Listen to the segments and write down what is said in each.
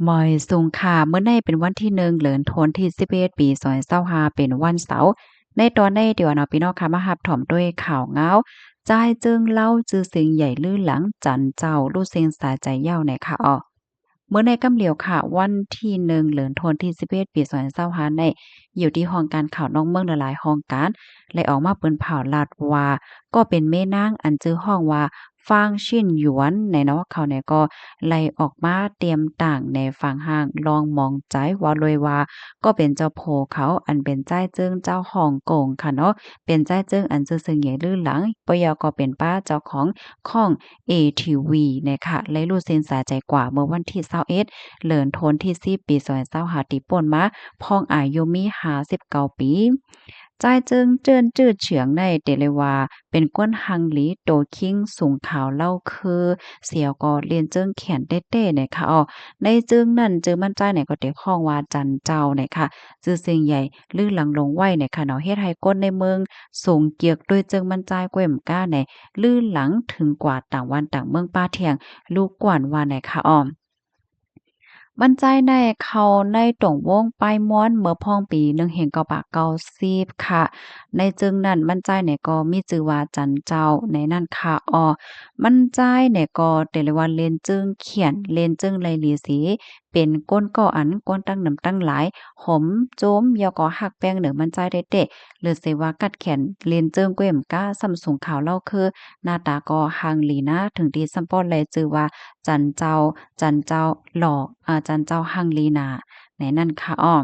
หมอยสุงค่ะเมื่อในเป็นวันที่1เดือนธันวาคมที่11ปี2025เป็นวันเสาร์ในตอนในเดี๋ยวเนาะพี่น้องค่ะมารับถ่อมด้วยข่าวเหงาจ่ายจึงเล่าจื้อเสียงใหญ่ลือหลังจันเจ้าลู่เสียงสายใจเหย้าในค่ะอ้อเมื่อในกำเหลียวค่ะวันที่1เดือนธันวาคมที่11ปี2025ในอยู่ที่ห้องการข่าวนอกเมืองหลายๆห้องการและออกมาเปิ้นเผาลาดว่าก็เป็นแม่นางอันชื่อห้องว่าฟางชิ่นหยวนในเนาะเขาเนี่ยก็ไล่ออกมาเตรียมต่างในฝั่งห้างลองมองใจว่าเลยว่าก็เป็นเจ้าโพเขาอันเป็นจ้ายเจิ้งเจ้าฮ่องกงค่ะเนาะเป็นจ้ายเจิ้งอันซื่อซึ่งใหญ่ลือหลังปยก็เป็นป้าเจ้าของข้อง ATV นะคะและรู้เส้นสายใจกว่าเมื่อวันที่21เดือนธันวาคมที่10ปี2025ที่ป่นมาพ้องอายุมี59ปีจ่ายเจิงเจิ้นจื้อเฉียงในเตเลยว่าเป็นก้นฮังหลีโตคิงสูงขาวเล่าคือเสียวก็เรียนเจิงแขนเต้ๆเนี่ยค่ะอ้อในจึงนั่นจึงมั่นใจเนี่ยก็ได้ข้องว่าจันเจ้าเนี่ยค่ะชื่อเสียงใหญ่ลือหลังลงไว้เนี่ยค่ะเนาะเฮ็ดให้คนในเมืองสูงเกียกโดยจึงมั่นใจกว้มก้าในลือหลังถึงกว่าต่างวันต่างเมืองป้าเที่ยงลูกกวนว่าเนี่ยค่ะอ้อ บรรจัยในเขาในตรงวงปลายม้วนเมื่อพ้องปี1990ค่ะในจึงนั้นบรรจัยเนี่ยก็มีชื่อว่าจันเจ้าในนั้นค่ะบรรจัยเนี่ยก็แต่ละวันเรียนจึงเขียนเรียนจึงไลหลีสีเป็นก้นก่ออันก้นตั้งนำตั้งหลายหมโจมยอก็หักแป้งเหนือบรรจัยได้เตะหรือเสว่ากัดแขนเรียนจึงก้มก้าซำสูงขาวเล่าคือหน้าตาก็หังหลีนะถึงที่ซัมป้อแลชื่อว่า จันเจ้าจันเจ้าหล่อจันเจ้าฮังลีนาในนั่นค่ะอ้อ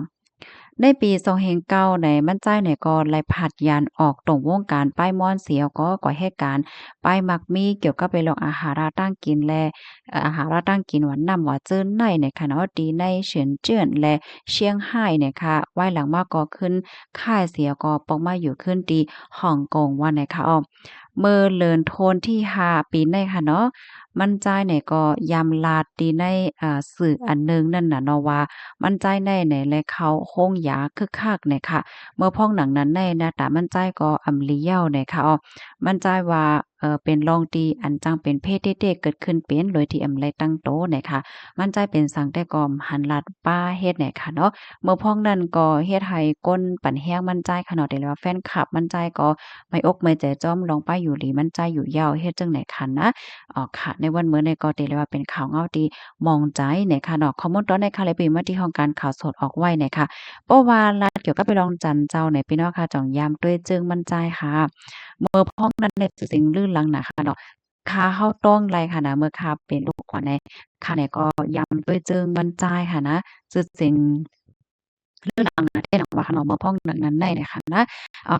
ในปี2009ในมั่นใจในก็ไล่ผลัดยานออกตรงวงการป้ายม่อนเสียวก็ก่อเหตุการณ์ป้ายมักมีเกี่ยวกับไปลองอาหาราตั้งกินและอาหาราตั้งกินหวานนำว่าเจิ้นในค่ะเนาะดีในเฉินเจิ้นและเชียงไฮ้เนี่ยค่ะไว้หลังมาก็ขึ้นค่ายเสียก็ปอกมาอยู่ขึ้นที่ฮ่องกงว่าไหนคะอ้อเมื่อเลินโทนที่5ปีในค่ะเนาะ มั่นใจเนี่ยก็ยำลาดดีในสื่ออันหนึ่งนั่นน่ะเนาะว่ามั่นใจในและเขาโค้งหยาคึกคักเนี่ยค่ะเมื่อพ้องหนังนั้นในนะตามั่นใจก็อำลีเหย้าเนี่ยค่ะอ้อมั่นใจว่าเป็นรองตีอันจังเป็นเพศเด็ๆเกิดขึ้นเป็นโดยที่อำไลตั้งโตเนี่ยค่ะมั่นใจเป็นสังแต่ก็หันลัดป้าเฮ็ดเนี่ยค่ะเนาะเมื่อพ้องนั้นก็เฮ็ดให้ก้นปั่นแฮ้งมั่นใจค่ะเนาะแต่ว่าแฟนคลับมั่นใจก็ไม่อกไม่ใจจ้อมลองไปอยู่หลีมั่นใจอยู่ยาวเฮ็ดจังไหนคันนะ อ๋อค่ะในวันมื้อนี้ก็ถือได้ว่าเป็นข่าวเงาที่มองใจเนี่ยค่ะเนาะข้อมูลตอนในค่ะเลยไปมาที่ห้องการข่าวสดออกไว้เนี่ยค่ะเพราะว่ารัฐเกี่ยวกับไปรองจันเจ้าเนี่ยพี่น้องค่ะจ่องยามด้วยจึงมั่นใจค่ะเมื่อพ้องนั้นเนี่ยสิ่งลื่นลังน่ะค่ะเนาะค่าเฮาต้องไรค่ะนะเมื่อค่าเป็นลูกขวัญในค่ะเนี่ยก็ย้ำด้วยจึงมั่นใจค่ะนะจึงสิ่งลื่นลังน่ะได้ดังว่าค่ะเนาะเมื่อพ้องดังนั้นได้เนี่ยค่ะนะ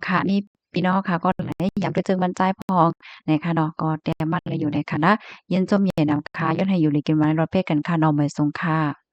ค่ะนี่พี่น้องค่ะก็หลายย้ำด้วยจึงมั่นใจพองนะคะเนาะก็แต้มัดเลยอยู่ในค่ะนะ เย็นส้มเย็นนำค่ะย้อนให้อยู่ลีกินไว้รอดเพ่กันค่ะนอมไว้ทรงค่ะ